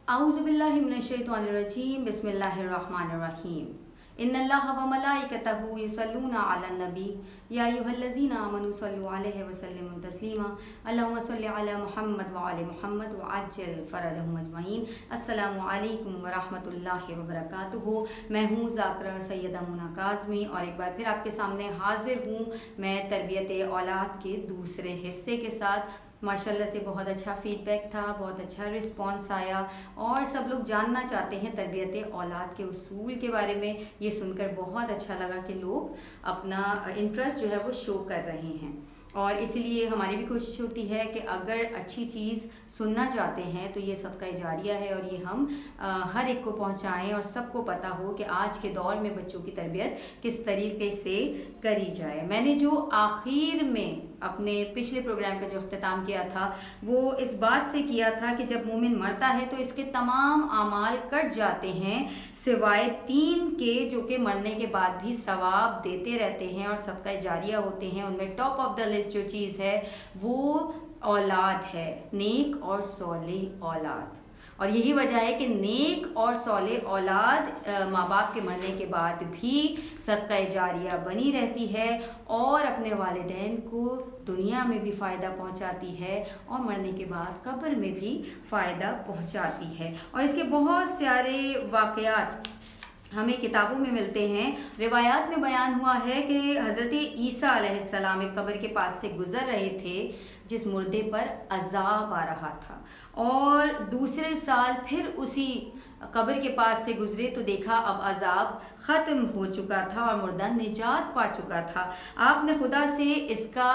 अऊज़ु बिल्लाहि मिनश्शैतानिर्रजीम बिस्मिल्लाहिर्रहमानिर्रहीम इन्नल्लाह व मलाइकतहु युसल्लूना अलन नबी या अय्युहल्लज़ीना आमनू सल्लु अलैहि व सल्लिमू तस्लीमा अल्लाहुम्मा सल्लि अला मुहम्मद व आलि मुहम्मद व अज्जिल फ़रजहुम अजमईन। अस्सलामु अलैकुम व रहमतुल्लाहि व बरकातुहू। मैं हूँ ज़ाकरा सैयदा मुना काज़मी और एक बार फिर आपके सामने हाज़िर हूँ मैं तरबियत औलाद के दूसरे हिस्से के साथ। माशाल्लाह से बहुत अच्छा फ़ीडबैक था, बहुत अच्छा रिस्पॉन्स आया और सब लोग जानना चाहते हैं तरबियत औलाद के उसूल के बारे में। ये सुनकर बहुत अच्छा लगा कि लोग अपना इंटरेस्ट जो है वो शो कर रहे हैं और इसलिए हमारी भी कोशिश होती है कि अगर अच्छी चीज़ सुनना चाहते हैं तो ये सदका जारिया है और ये हम हर एक को पहुंचाएं और सबको पता हो कि आज के दौर में बच्चों की तरबियत किस तरीके से करी जाए। मैंने जो आखिर में अपने पिछले प्रोग्राम का जो अख्तिताम किया था वो इस बात से किया था कि जब मोमिन मरता है तो इसके तमाम आमाल कट जाते हैं सिवाय 3 के जो कि मरने के बाद भी सवाब देते रहते हैं और सदका जारिया होते हैं। उनमें टॉप ऑफ द लिस्ट जो चीज़ है वो औलाद है, नेक और सौलेह औलाद। और यही वजह है कि नेक और सौलेह औलाद माँ बाप के मरने के बाद भी सदका जारिया बनी रहती है और अपने वालिदैन को दुनिया में भी फ़ायदा पहुँचाती है और मरने के बाद कब्र में भी फ़ायदा पहुँचाती है। और इसके बहुत सारे वाक़यात हमें किताबों में मिलते हैं। रिवायात में बयान हुआ है कि हज़रत ईसा अलैहिस्सलाम एक कब्र के पास से गुज़र रहे थे जिस मुर्दे पर अज़ाब आ रहा था और दूसरे साल फिर उसी कब्र के पास से गुजरे तो देखा अब अज़ाब ख़त्म हो चुका था और मुर्दा निजात पा चुका था। आपने खुदा से इसका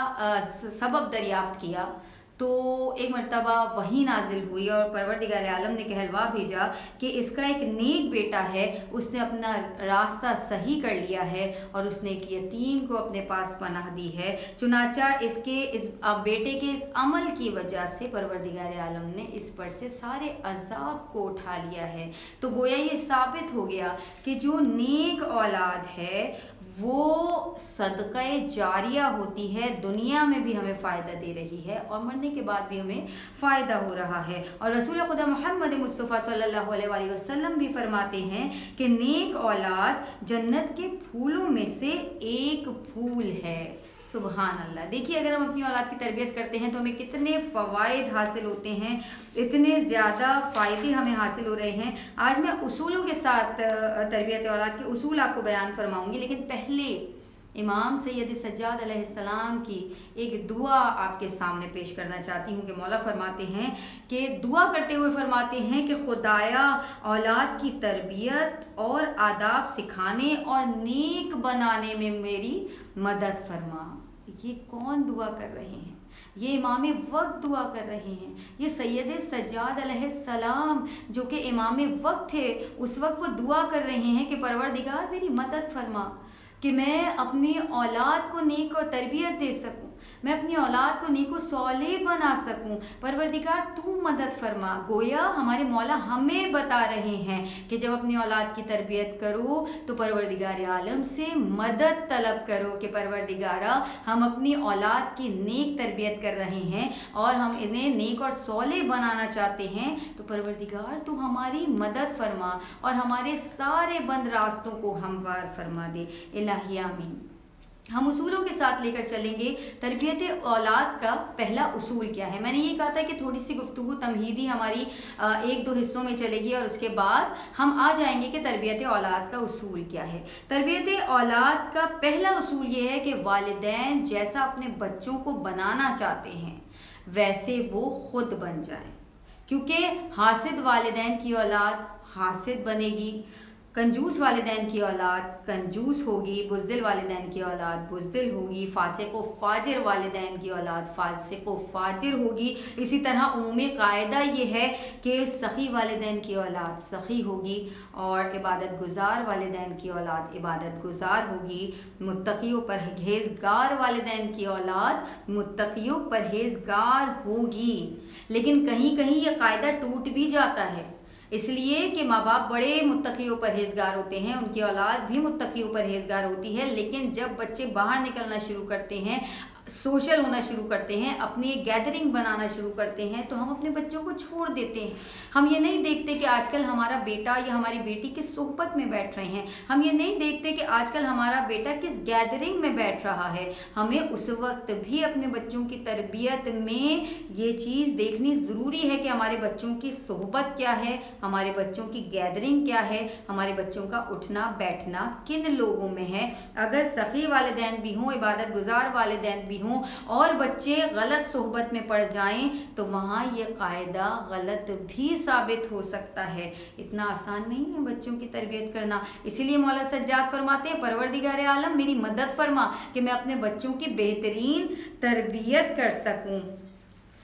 सबब दरियाफ़्त किया तो एक मरतबा वही नाजिल हुई और परवरदिगार आलम ने कहलवा भेजा कि इसका एक नेक बेटा है, उसने अपना रास्ता सही कर लिया है और उसने एक यतीम को अपने पास पनाह दी है। चुनाचा इसके इस बेटे के इस अमल की वजह से परवरदिगार आलम ने इस पर से सारे अज़ाब को उठा लिया है। तो गोया ये साबित हो गया कि जो नेक औलाद है वो सदका जारिया होती है, दुनिया में भी हमें फ़ायदा दे रही है और मरने के बाद भी हमें फ़ायदा हो रहा है। और रसूल खुदा मोहम्मद मुस्तफ़ा सल्लल्लाहु अलैहि वसल्लम भी फरमाते हैं कि नेक औलाद जन्नत के फूलों में से एक फूल है। सुबहान अल्लाह। देखिए अगर हम अपनी औलाद की तरबियत करते हैं तो हमें कितने फ़वाइद हासिल होते हैं, इतने ज़्यादा फ़ायदे हमें हासिल हो रहे हैं। आज मैं उसूलों के साथ तरबियत औलाद के उसूल आपको बयान फरमाऊँगी, लेकिन पहले इमाम सैयद सज्जाद अलैहिस्सलाम की एक दुआ आपके सामने पेश करना चाहती हूँ कि मौला फरमाते हैं कि दुआ करते हुए फरमाते हैं कि खुदाया औलाद की तरबियत और आदाब सिखाने और नेक बनाने में मेरी मदद फरमा। ये कौन दुआ कर रहे हैं? ये इमाम वक्त दुआ कर रहे हैं। ये सैयद सज्जाद अलैहिस्सलाम जो कि इमाम वक्त थे उस वक्त वो दुआ कर रहे हैं कि परवरदिगार मेरी मदद फरमा कि मैं अपनी औलाद को नेक और तरबियत दे सकूं, मैं अपनी औलाद को नेक और सौलेह बना सकूं। परवरदिगार तू मदद फरमा। गोया हमारे मौला हमें बता रहे हैं कि जब अपनी औलाद की तरबियत करो तो परवरदिगार आलम से मदद तलब करो कि परवरदिगारा हम अपनी औलाद की नेक तरबियत कर रहे हैं और हम इन्हें नेक और सौलेह बनाना चाहते हैं, तो परवरदिगार तू हमारी मदद फरमा और हमारे सारे बंद रास्तों को हमवार फरमा दे। इलाही आमीन। हम उसूलों के साथ लेकर चलेंगे। तरबियत औलाद का पहला उसूल क्या है? मैंने ये कहा था कि थोड़ी सी गुफ्तगू तमहीदी हमारी 1-2 हिस्सों में चलेगी और उसके बाद हम आ जाएंगे कि तरबियत औलाद का उसूल क्या है। तरबियत औलाद का पहला उसूल ये है कि वालिदैन जैसा अपने बच्चों को बनाना चाहते हैं वैसे वो खुद बन जाएं, क्योंकि हासिद वालिदैन की औलाद हासिद बनेगी, कंजूस वालिदैन की औलाद कंजूस होगी, बुज़दिल वालिदैन की औलाद बुज़दिल होगी, फासिक व फाजिर वालिदैन की औलाद फासिक व फाजिर होगी। इसी तरह उम्मे कायदा ये है कि सखी वालिदैन की औलाद सखी होगी और इबादत गुज़ार वालिदैन की औलाद इबादत गुज़ार होगी। मुत्तकी व परहेज़गार वालिदैन की औलाद मुत्तकी व परहेज़गार होगी। लेकिन कहीं कहीं ये कायदा टूट भी जाता है, इसलिए कि माँ बाप बड़े मुत्तकी व परहेज़गार होते हैं, उनकी औलाद भी मुत्तकी व परहेज़गार होती है, लेकिन जब बच्चे बाहर निकलना शुरू करते हैं सोशल होना शुरू करते हैं, अपनी एक गैदरिंग बनाना शुरू करते हैं, तो हम अपने बच्चों को छोड़ देते हैं। हम ये नहीं देखते कि आजकल हमारा बेटा या हमारी बेटी किस सोहबत में बैठ रहे हैं, हम ये नहीं देखते कि आजकल हमारा बेटा किस गैदरिंग में बैठ रहा है। हमें उस वक्त भी अपने बच्चों की तरबियत में ये चीज़ देखनी ज़रूरी है कि हमारे बच्चों की सोहबत क्या है, हमारे बच्चों की गैदरिंग क्या है, हमारे बच्चों का उठना बैठना किन लोगों में है। अगर सखी वालिदैन भी हों, इबादत गुजार वालिदैन भी हों और बच्चे गलत सोहबत में पड़ जाएं तो वहाँ ये कायदा गलत भी साबित हो सकता है। इतना आसान नहीं है बच्चों की तरबियत करना। इसीलिए मौला सज्जाद फरमाते हैं, परवरदिगार आलम मेरी मदद फरमा कि मैं अपने बच्चों की बेहतरीन तरबियत कर सकूं।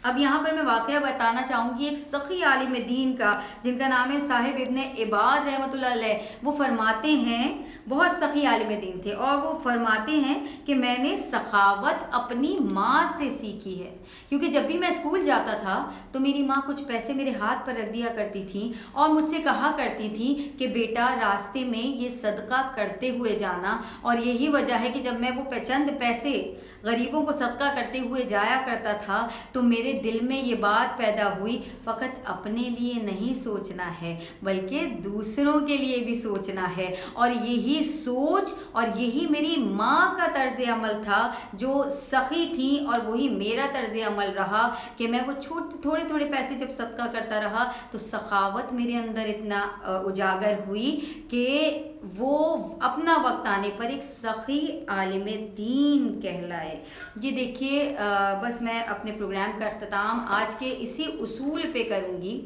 अब यहाँ पर मैं वाक़या बताना चाहूँगी एक सखी आलिम दीन का, जिनका नाम है साहिब इब्ने इबाद रहमतुल्लाह अलैह। वो फरमाते हैं, बहुत सखी आलिम दीन थे, और वो फरमाते हैं कि मैंने सखावत अपनी माँ से सीखी है। क्योंकि जब भी मैं स्कूल जाता था तो मेरी माँ कुछ पैसे मेरे हाथ पर रख दिया करती थी और मुझसे कहा करती थी कि बेटा रास्ते में ये सदका करते हुए जाना। और यही वजह है कि जब मैं वो चंद पैसे गरीबों को सदका करते हुए जाया करता था तो मेरे दिल में ये बात पैदा हुई, फ़कत अपने लिए नहीं सोचना है बल्कि दूसरों के लिए भी सोचना है। और यही सोच और यही मेरी माँ का तर्ज़ अमल था जो सखी थी, और वही मेरा तर्ज़ अमल रहा कि मैं वो थोड़े थोड़े पैसे जब सदका करता रहा तो सखावत मेरे अंदर इतना उजागर हुई कि वो अपना वक्त आने पर एक सखी आलिम दीन कहलाए। ये देखिए, बस मैं अपने प्रोग्राम का अख्ताम आज के इसी उसूल पे करूँगी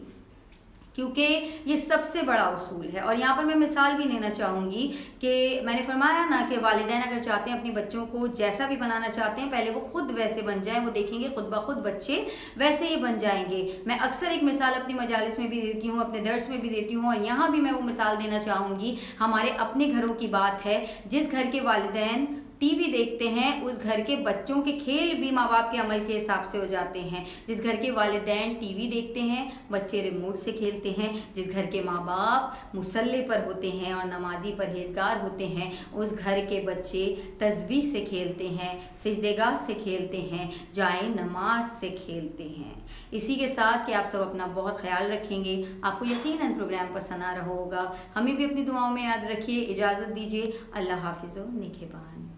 क्योंकि ये सबसे बड़ा उसूल है। और यहाँ पर मैं मिसाल भी लेना चाहूँगी कि मैंने फरमाया ना कि वालिदैन अगर चाहते हैं अपने बच्चों को जैसा भी बनाना चाहते हैं, पहले वो खुद वैसे बन जाएं, वो देखेंगे खुद ब खुद बच्चे वैसे ही बन जाएंगे। मैं अक्सर एक मिसाल अपनी मजालिस में भी देती हूँ, अपने दर्स में भी देती हूँ, और यहाँ भी मैं वो मिसाल देना चाहूँगी। हमारे अपने घरों की बात है, जिस घर के वालिदैन टीवी देखते हैं उस घर के बच्चों के खेल भी माँ बाप के अमल के हिसाब से हो जाते हैं। जिस घर के वालिदैन टीवी देखते हैं बच्चे रिमोट से खेलते हैं। जिस घर के माँ बाप मुसल्ले पर होते हैं और नमाजी परहेजगार होते हैं उस घर के बच्चे तस्बीह से खेलते हैं, सिजदेगाह से खेलते हैं, जाए नमाज से खेलते हैं। इसी के साथ कि आप सब अपना बहुत ख्याल रखेंगे। आपको यकीनन प्रोग्राम पसंद आ रहा होगा। हमें भी अपनी दुआओं में याद रखिए। इजाज़त दीजिए। अल्लाह हाफिज़ व निगहबान।